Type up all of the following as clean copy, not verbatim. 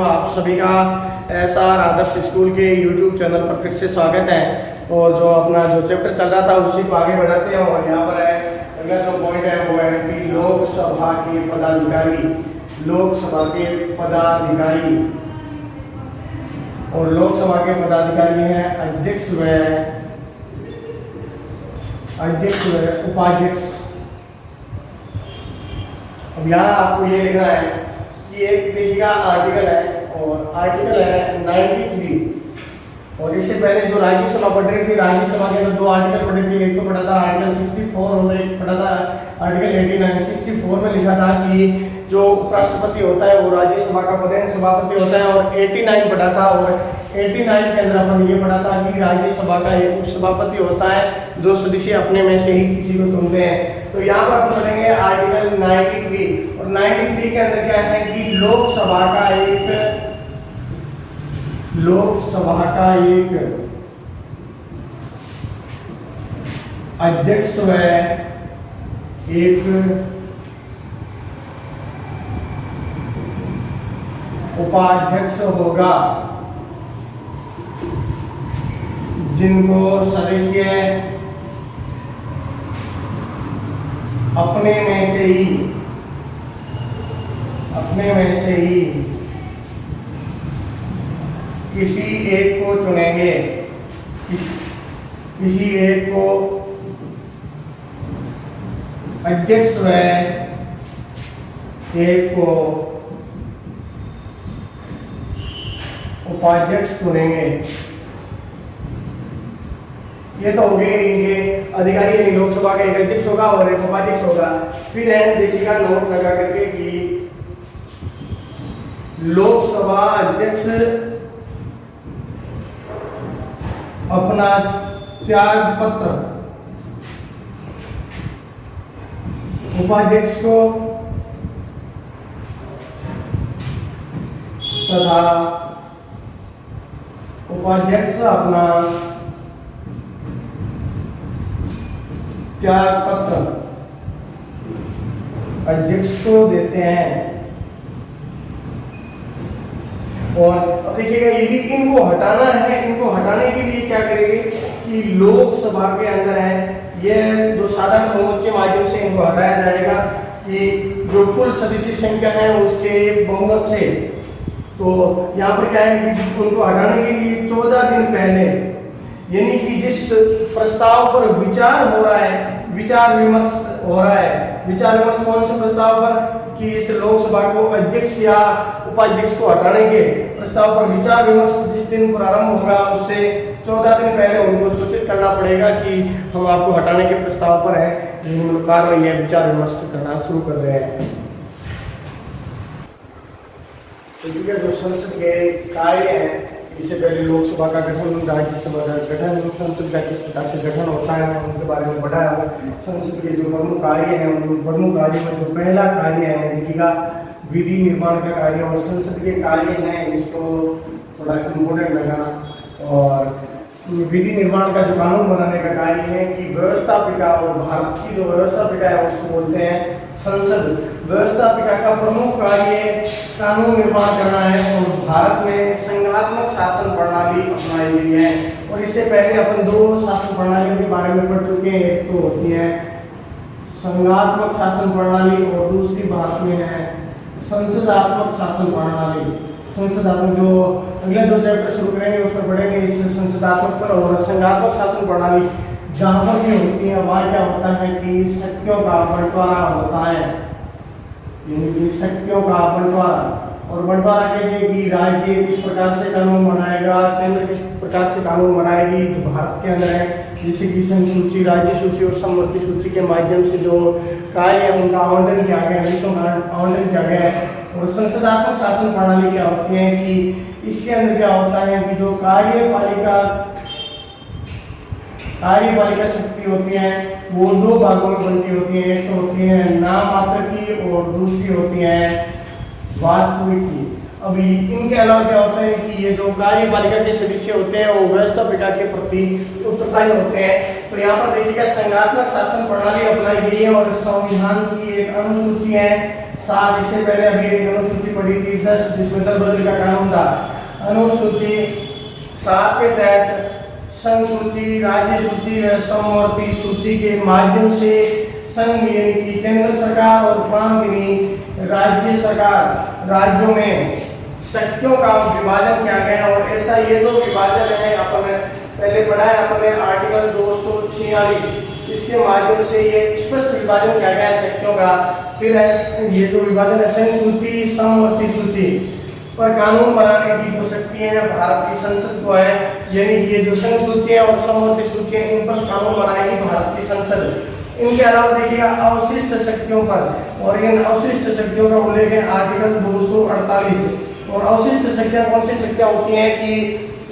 आप सभी का एसआर आदर्श स्कूल के यूट्यूब चैनल पर फिर से स्वागत है। और जो अपना जो चैप्टर चल रहा था उसी को आगे बढ़ाते हैं। और यहाँ पर है अगला जो पॉइंट है वो है कि लोकसभा के पदाधिकारी, लोकसभा के पदाधिकारी। और लोकसभा के पदाधिकारी हैं अध्यक्ष व उपाध्यक्ष। अब यहाँ आपको ये लिखना है कि एक देखिएगा आर्टिकल है और आर्टिकल है 93। और इससे पहले जो राज्यसभा पढ़ रही थी, राज्यसभा के अंदर दो आर्टिकल पढ़े थे। एक तो पढ़ा था आर्टिकल 64 और एक पढ़ा था आर्टिकल 89। 64 में लिखा था कि जो उपराष्ट्रपति होता है वो राज्यसभा का प्रधान सभापति होता है। और 89 पढ़ा था और 89 के अंदर अपन ये पढ़ा था कि राज्यसभा का एक उपसभापति होता है जो सदस्य अपने में से ही किसी को चुनते हैं। तो यहाँ पर हम पढ़ेंगे आर्टिकल 93। और 93 के अंदर क्या है कि लोकसभा का एक अध्यक्ष व एक उपाध्यक्ष होगा, जिनको सदस्य अपने में से ही किसी एक को चुनेंगे, किसी एक को अध्यक्ष व एक को उपाध्यक्ष चुनेंगे। ये तो हो गए इनके अधिकारी, यानी लोकसभा का एक अध्यक्ष होगा और एक उपाध्यक्ष होगा। फिर है देखिएगा नोट लगा करके कि लोकसभा अध्यक्ष अपना त्याग पत्र उपाध्यक्ष को तथा उपाध्यक्ष अपना त्याग पत्र अध्यक्ष को देते हैं। और अब देखिएगा यदि इनको हटाना है, इनको हटाने के लिए क्या करेंगे कि लोकसभा के अंदर है ये जो साधारण बहुमत के माध्यम से इनको हटाया जाएगा कि जो कुल सदस्य संख्या है उसके बहुमत से। तो यहाँ पर क्या है कि उनको हटाने के लिए 14 दिन पहले, यानी कि जिस प्रस्ताव पर विचार हो रहा है, विचार विमर्श हो रहा है, विचार विमर्श कौन से प्रस्ताव पर कि इस लोकसभा को अध्यक्ष या उपाध्यक्ष को हटाने के प्रस्ताव पर विचार विमर्श जिस दिन प्रारंभ होगा उससे 14 दिन पहले उनको सूचित करना पड़ेगा कि हम आपको हटाने के प्रस्ताव पर है, कार्रवाई है, विचार विमर्श करना शुरू कर रहे हैं। तो जो संसद के कार्य हैं, इससे पहले लोकसभा का गठन, राज्यसभा का गठन, संसद का किस प्रकार से गठन होता है उनके बारे में बताया। संसद के जो प्रमुख कार्य हैं उन प्रमुख कार्य में जो पहला कार्य है देखिएगा विधि निर्माण का कार्य। और संसद के कार्य हैं इसको थोड़ा इम्पोर्टेंट लगा। और विधि निर्माण का जो कानून बनाने का कार्य है कि व्यवस्थापिका, और भारत की जो व्यवस्थापिका है उसको बोलते हैं संसद। व्यवस्थापिका का प्रमुख कार्य कानून निर्माण करना है। और भारत में संघात्मक शासन प्रणाली अपनाई गई है। और इससे पहले अपन दो शासन प्रणालियों के बारे में पढ़ चुके हैं। एक तो होती है संघात्मक शासन प्रणाली और दूसरी भारत में है संसदात्मक शासन प्रणाली। संसदात्मक जो अगले दो चैप्टर शुरू करेंगे उसमें पढ़ेंगे इस संसदात्मक पर। और संघात्मक शासन प्रणाली जहाँ पर भी होती है वहाँ क्या होता है कि शक्तियों का बंटवारा होता है, यानी कि शक्तियों का बंटवारा। और बंटवारा कैसे कि राज्य किस प्रकार से कानून बनाएगा, केंद्र किस प्रकार से कानून बनाएगी। जो भारत के अंदर है जैसे कि संघ सूची, राज्य सूची और समवर्ती सूची के माध्यम से जो कार्य है उनका आवंटन किया गया है, आवंटन किया गया है। और संसदात्मक शासन प्रणाली क्या होती है कि इसके अंदर क्या होता है कि जो कार्यपालिका शक्ति होती है वो दो भागों में बनती होती है। एक तो होती है नाम मात्र की और दूसरी होती है वास्तविक की। अभी इनके अलावा क्या होता है कि ये जो कार्यपालिका के सदस्य होते हैं वो व्यवस्थापिका के प्रति उत्तरदायी होते हैं। तो यहाँ पर देखिएगा संघात्मक शासन प्रणाली अपनाई गई है और संविधान की एक अनुसूची है 7 इससे पहले अभी एक अनुसूची पढ़ी थी 10 जिसमें दल बदल का कानून था। अनुसूची 7 के तहत संघ सूची, राज्य सूची व समवर्ती सूची के माध्यम से संघ यानी कि केंद्र सरकार और प्रांत यानी राज्य सरकार राज्यों में शक्तियों का विभाजन किया गया। और ऐसा ये जो विभाजन है अपन पहले पढ़ा है अपने आर्टिकल 246, इसके माध्यम से ये स्पष्ट विभाजन किया गया है शक्तियों का। फिर ये जो विभाजन है संघ सूची, समवर्ती सूची पर कानून बनाने की जो शक्ति है भारत की संसद को है, यानी ये जो संघ सूची है और समवर्ती सूची है इन पर कानून बनाएगी भारत की संसद। इनके अलावा देखिएगा अवशिष्ट शक्तियों पर, और इन अवशिष्ट शक्तियों का उल्लेख है आर्टिकल 248। और अवशिष्ट शक्तियां कौन सी शक्तियां होती हैं कि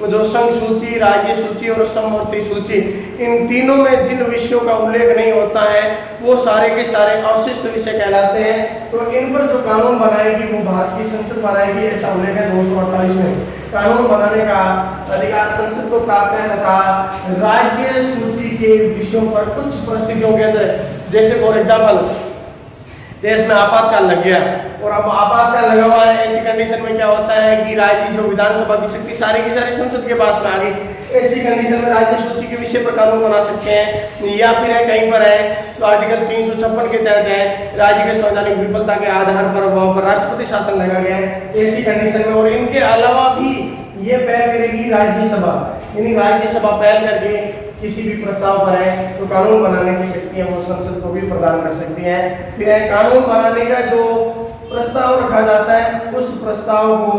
जो संघ सूची, राज्य सूची और समवर्ती सूची, इन तीनों में जिन विषयों का उल्लेख नहीं होता है वो सारे के सारे अवशिष्ट विषय कहलाते हैं। तो इन पर जो कानून बनाएगी वो भारत की संसद बनाएगी, ऐसा उल्लेख है 248 में। कानून बनाने का अधिकार संसद को प्राप्त है तथा राज्य सूची के विषयों पर कुछ परिस्थितियों के अंदर, जैसे फॉर एग्जाम्पल देश में आपातकाल लग गया और अब आपातकाल लगा हुआ है, ऐसी कंडीशन में क्या होता है कि राज्य जो विधानसभा की शक्ति सारी की सारी संसद के पास में आ गई। ऐसी कंडीशन में राज्य सूची के विषय पर कानून बना सकते हैं, या फिर है कहीं पर है तो आर्टिकल 356 के तहत है राज्य के संवैधानिक विफलता के आधार पर वहां पर राष्ट्रपति शासन लगा गया है ऐसी कंडीशन में। और इनके अलावा भी ये पहल करेगी राज्यसभा, यानी राज्यसभा पहल करके किसी भी प्रस्ताव पर है तो कानून बनाने की शक्ति है वो संसद को भी प्रदान कर सकती है। फिर कानून बनाने का जो प्रस्ताव रखा जाता है उस प्रस्ताव को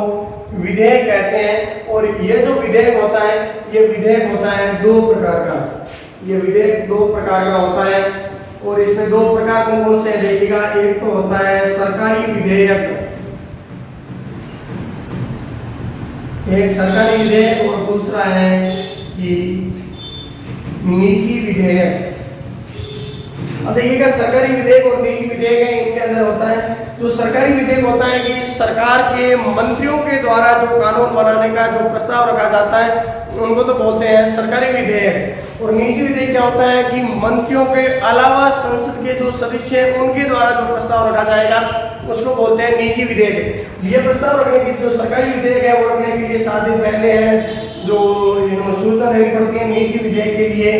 विधेयक कहते हैं। और ये जो विधेयक होता है ये विधेयक होता है 2 प्रकार का, ये विधेयक 2 प्रकार का होता है। और इसमें 2 प्रकार कौन कौन से देखिएगा, एक तो होता है सरकारी विधेयक, एक सरकारी विधेयक और दूसरा है कि निजी विधेयक। अब देखिएगा सरकारी विधेयक और निजी विधेयक है, इनके अंदर होता है जो सरकारी विधेयक होता है कि सरकार के मंत्रियों के द्वारा जो कानून बनाने का जो प्रस्ताव रखा जाता है उनको तो बोलते हैं सरकारी विधेयक। और निजी विधेयक क्या होता है कि मंत्रियों के अलावा संसद के जो सदस्य हैं उनके द्वारा जो प्रस्ताव रखा जाएगा उसको बोलते हैं निजी विधेयक। ये प्रस्ताव रखने की जो सरकारी विधेयक है वो रखने के लिए 7 दिन पहले है जो सूचना देनी पड़ती है, निजी विधेयक के लिए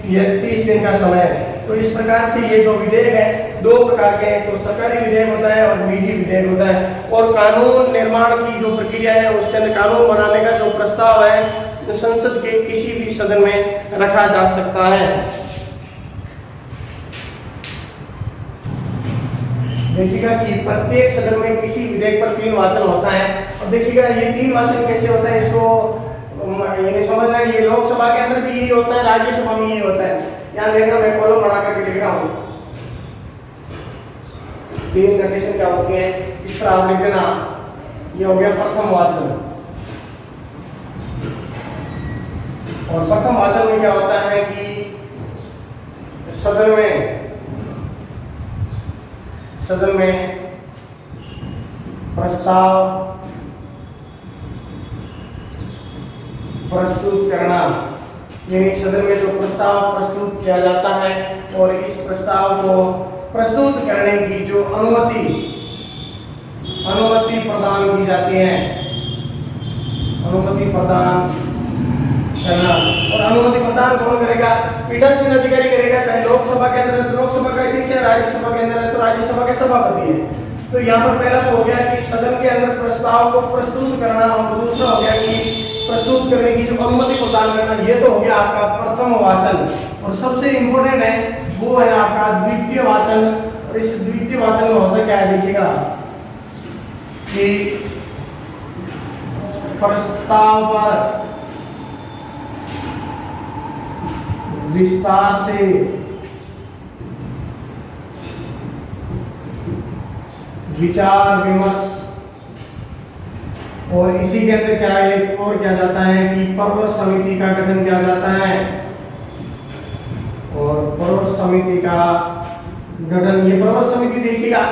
ये 30 दिन का समय है। तो इस प्रकार से ये जो विधेयक है 2 प्रकार के हैं, तो सरकारी विधेयक होता है और निजी विधेयक होता है। और कानून निर्माण की जो प्रक्रिया है उसके अंदर कानून बनाने का जो प्रस्ताव है संसद के किसी भी सदन में रखा जा सकता है। देखिएगा कि प्रत्येक सदन में किसी विधेयक पर 3 वाचन होता है। और देखिएगा ये 3 वाचन कैसे होता है इसको ये समझना है, ये लोकसभा के अंदर भी यही होता है, राज्यसभा में यही होता है। यहाँ देखना मैं कॉलम बना करके लिख रहा हूँ, 3 कंडीशन क्या होती है इस पर आप लिख देना। ये हो गया प्रथम वाचन, और प्रथम वाचन में क्या होता है कि सदन में प्रस्ताव प्रस्तुत करना, यानी सदन में जो प्रस्ताव प्रस्तुत किया जाता है और इस प्रस्ताव को प्रस्तुत करने की जो अनुमति प्रदान की जाती है, अनुमति प्रदान करना। और अनुमति प्रदान कौन करेगा, पीठासीन अधिकारी करेगा, चाहे लोकसभा के अंदर है तो लोकसभा का अध्यक्ष है, राज्यसभा के अंदर है तो राज्यसभा के सभापति है। तो यहाँ पर पहला तो हो गया कि सदन के अंदर प्रस्ताव को प्रस्तुत करना, और दूसरा हो गया कि प्रस्तुत करने की जो अनुमति प्रदान करना। ये तो हो गया आपका प्रथम वाचन। और सबसे इंपॉर्टेंट है वो है आपका द्वितीय वाचन। और इस द्वितीय वाचन में होता क्या है देखिएगा कि प्रस्ताव पर विस्तार से विचार विमर्श, और इसी के अंदर क्या एक और किया जाता है कि पर्व समिति का गठन किया जाता है। और पर्व समिति का गठन, ये पर्व समिति देखिएगा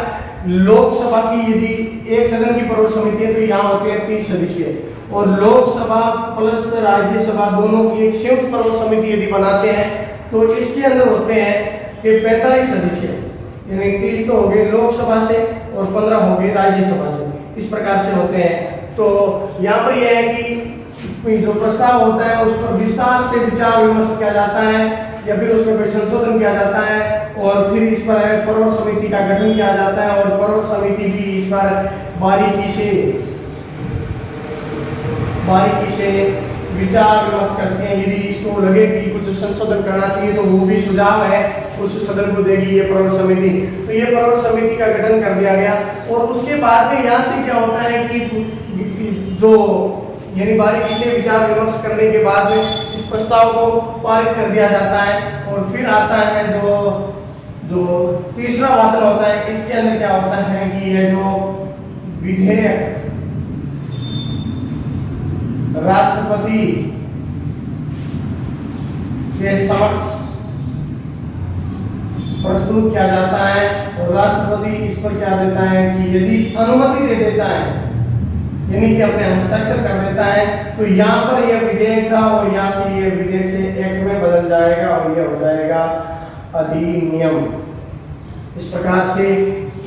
लोकसभा की यदि एक सदन की पर्व समिति है तो यहाँ होते हैं 30 सदस्य, और लोकसभा प्लस राज्यसभा दोनों की एक संयुक्त पर्व समिति यदि बनाते हैं तो इसके अंदर होते हैं कि 45 सदस्य, यानी 30 तो हो गए लोकसभा से और 15 हो गए राज्यसभा से, इस प्रकार से होते हैं। तो यहाँ पर यह है कि जो प्रस्ताव होता है उस पर विस्तार से विचार विमर्श किया जाता है या फिर उसमें कोई संशोधन किया जाता है और फिर इस पर प्रवर समिति का गठन किया जाता है और प्रवर समिति भी इस पर बारीकी से विचार विमर्श करते हैं। यदि इसको लगे कि कुछ संशोधन करना चाहिए तो वो भी सुझाव है उस सदन को देगी ये प्रवर समिति। तो ये प्रवर समिति का गठन कर दिया गया और उसके बाद में यहाँ से क्या होता है कि जो यानी बारीकी से विचार विमर्श करने के बाद में इस प्रस्ताव को पारित कर दिया जाता है। और फिर आता है जो तीसरा वाचन होता है। इसके अंदर क्या होता है कि ये जो विधेयक राष्ट्रपति के समक्ष प्रस्तुत किया जाता है और राष्ट्रपति इस पर क्या देता है कि यदि अनुमति दे देता है यानी कि अपने हस्ताक्षर कर देता है तो यहाँ पर यह विधेयक था और यहाँ से ये विधेयक से एक्ट में बदल जाएगा और यह हो जाएगा अधिनियम। इस प्रकार से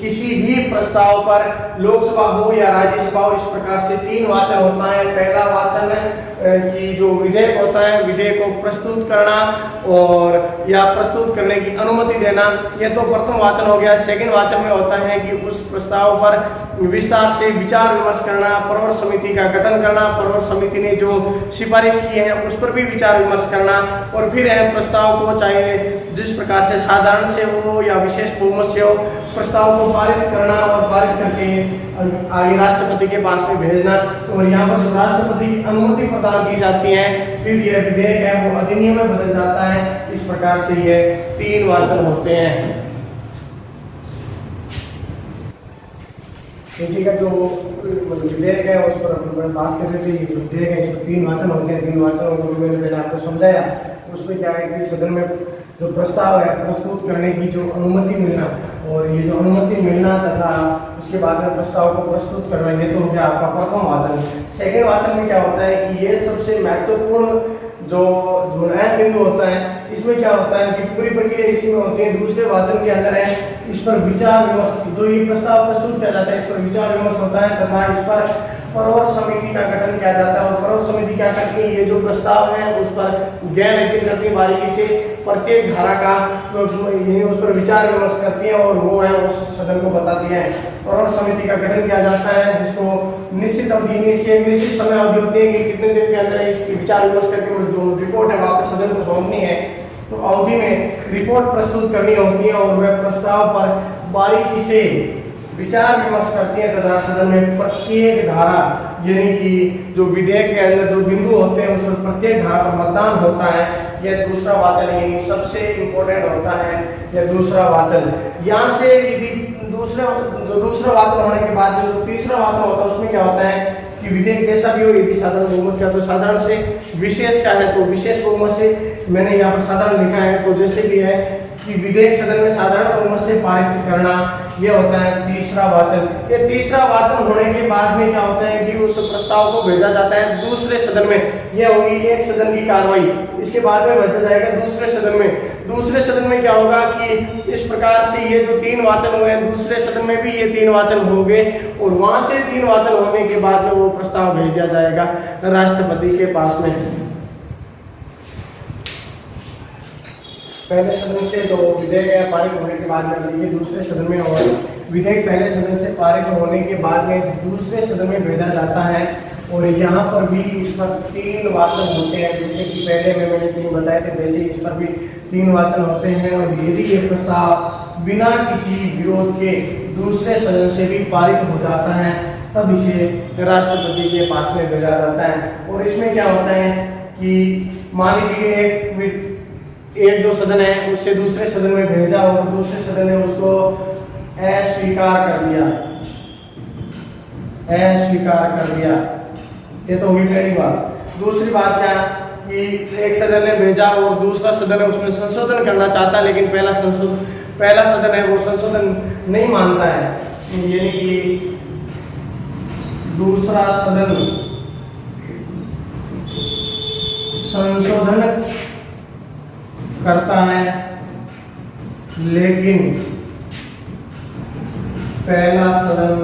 किसी भी प्रस्ताव पर लोकसभा हो या राज्यसभा हो इस प्रकार से 3 वाचन होता है। पहला वाचन कि जो विधेयक होता है विधेयक को प्रस्तुत करना और या प्रस्तुत करने की अनुमति देना, यह तो प्रथम वाचन हो गया। सेकंड वाचन में होता है कि उस प्रस्ताव पर विस्तार से विचार विमर्श करना, प्रवर समिति का गठन करना, प्रवर समिति ने जो सिफारिश की है उस पर भी विचार विमर्श करना और फिर प्रस्ताव को चाहे जिस प्रकार से साधारण से हो या विशेष बहुमत से हो प्रस्ताव को पारित करना और पारित करके आगे राष्ट्रपति के पास में भेजना। और यहाँ पर राष्ट्रपति की अनुमति प्रदान की जाती है फिर यह विधेयक है वो अधिनियम में बदल जाता है। इस प्रकार से ये 3 वाचन होते हैं। ठीक है, जो विधेयक है उस पर बात कर रहे थे। विधेयक है इसमें 3 वाचन होते हैं। 3 वाचनों को मैंने पहले आपको समझाया। उसमें क्या है कि सदन में जो प्रस्ताव है प्रस्तुत करने की जो अनुमति मिलना और ये जो अनुमति मिलना तथा उसके बाद में प्रस्ताव को प्रस्तुत करना, ये तो हो गया आपका प्रथम वाचन। सेकेंड वाचन में क्या होता है कि ये सबसे महत्वपूर्ण जो नया बिंदु होता है इसमें क्या होता है कि पूरी प्रक्रिया इसी में होती है। दूसरे वाचन के अंदर है इस पर विचार विमर्श, जो ये प्रस्ताव प्रस्तुत किया जाता है इस पर विचार विमर्श होता है तथा इस पर प्रवर समिति का गठन किया जाता है। और प्रवर समिति क्या करती है, ये जो प्रस्ताव है उस पर गहन अध्ययन करती है, बारीकी से प्रत्येक धारा का उस पर विचार विमर्श करती है और वो है उस सदन को बताती है। प्रवर समिति का गठन किया जाता है जिसको निश्चित अवधि में इसकी एक निश्चित समय अवधि होती है कि कितने दिन के अंदर इसकी विचार विमर्श करके जो रिपोर्ट है वापस सदन को सौंपनी है। तो अवधि में रिपोर्ट प्रस्तुत करनी होती है और वह प्रस्ताव पर बारीकी से विचार विमर्श करती है तथा सदन में प्रत्येक धारा यानी कि जो विधेयक के अंदर जो बिंदु होते हैं उस पर प्रत्येक धारा पर मतदान होता है। यह दूसरा वाचन यानी सबसे इम्पोर्टेंट होता है यह दूसरा वाचन। यहाँ से यदि दूसरा वाचन होने के बाद जो तीसरा वाचन होता है उसमें क्या होता है कि विधेयक जैसा भी हो, यदि साधारण बहुमत का तो साधारण से, विशेष का है तो विशेष बहुमत से। मैंने यहाँ पर साधारण लिखा है तो जैसे भी है कि विधेयक सदन में साधारण बहुमत से पारित करना, यह होता है तीसरा वाचन। ये तीसरा वाचन होने के बाद में क्या होता है कि उस प्रस्ताव को भेजा जाता है दूसरे सदन में। यह होगी एक सदन की कार्रवाई। इसके बाद में भेजा जाएगा दूसरे सदन में। दूसरे सदन में क्या होगा कि इस प्रकार से ये जो 3 वाचन हुए हैं दूसरे सदन में भी ये 3 वाचन हो गए और वहां से 3 वाचन होने के बाद में वो प्रस्ताव भेज दिया जाएगा राष्ट्रपति के पास में। पहले सदन से जो विधेयक पारित होने के बाद में ये दूसरे सदन में और विधेयक पहले सदन से पारित होने के बाद में दूसरे सदन में भेजा जाता है और यहाँ पर भी इस पर 3 वाचन होते हैं। जैसे कि पहले में मैंने 3 बताए थे वैसे इस पर भी 3 वाचन होते हैं और यदि ये प्रस्ताव बिना किसी विरोध के दूसरे सदन से भी पारित हो जाता है तब इसे राष्ट्रपति के पास में भेजा जाता है। और इसमें क्या होता है कि मान लीजिए एक जो सदन है उससे दूसरे सदन में भेजा और दूसरे सदन ने उसको अस्वीकार कर दिया, अस्वीकार कर दिया, ये तो हुई पहली बात। दूसरी बात क्या कि एक सदन ने भेजा और दूसरा सदन है उसमें संशोधन करना चाहता है लेकिन पहला सदन है वो संशोधन नहीं मानता है, यानी कि दूसरा सदन संशोधन करता है लेकिन पहला सदन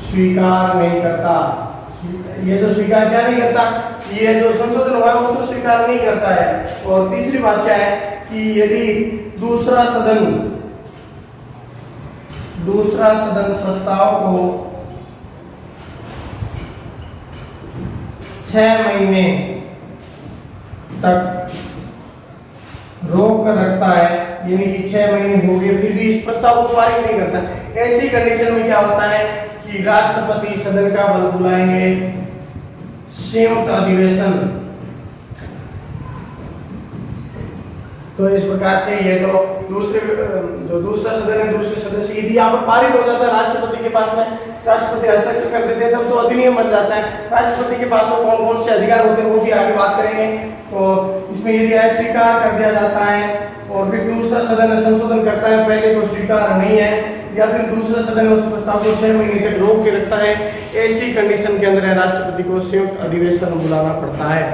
स्वीकार नहीं करता। ये जो स्वीकार क्या नहीं करता, ये जो संशोधन हुआ है उसको स्वीकार नहीं करता है। और तीसरी बात क्या है कि यदि दूसरा सदन प्रस्ताव को 6 महीने तक रोक कर रखता है, यानी कि 6 महीने हो गए फिर भी इस प्रस्ताव को पारित नहीं करता, ऐसी कंडीशन में क्या होता है कि राष्ट्रपति सदन का बल बुलाएंगे संयुक्त अधिवेशन। तो इस प्रकार से ये जो दूसरा सदन है, दूसरे सदन से यदि यहाँ पर पारित हो जाता है राष्ट्रपति के पास में, राष्ट्रपति हस्ताक्षर कर देते हैं तब तो अधिनियम बन जाता है। राष्ट्रपति के पास में कौन कौन से अधिकार होते हैं वो भी आगे बात करेंगे। तो इसमें यदि अस्वीकार कर दिया जाता है और फिर दूसरा सदन संशोधन करता है, पहले को स्वीकार नहीं है, या फिर दूसरा सदन उस प्रस्ताव को 6 महीने तक रोक के रखता है, ऐसी कंडीशन के अंदर राष्ट्रपति को संयुक्त अधिवेशन बुलाना पड़ता है।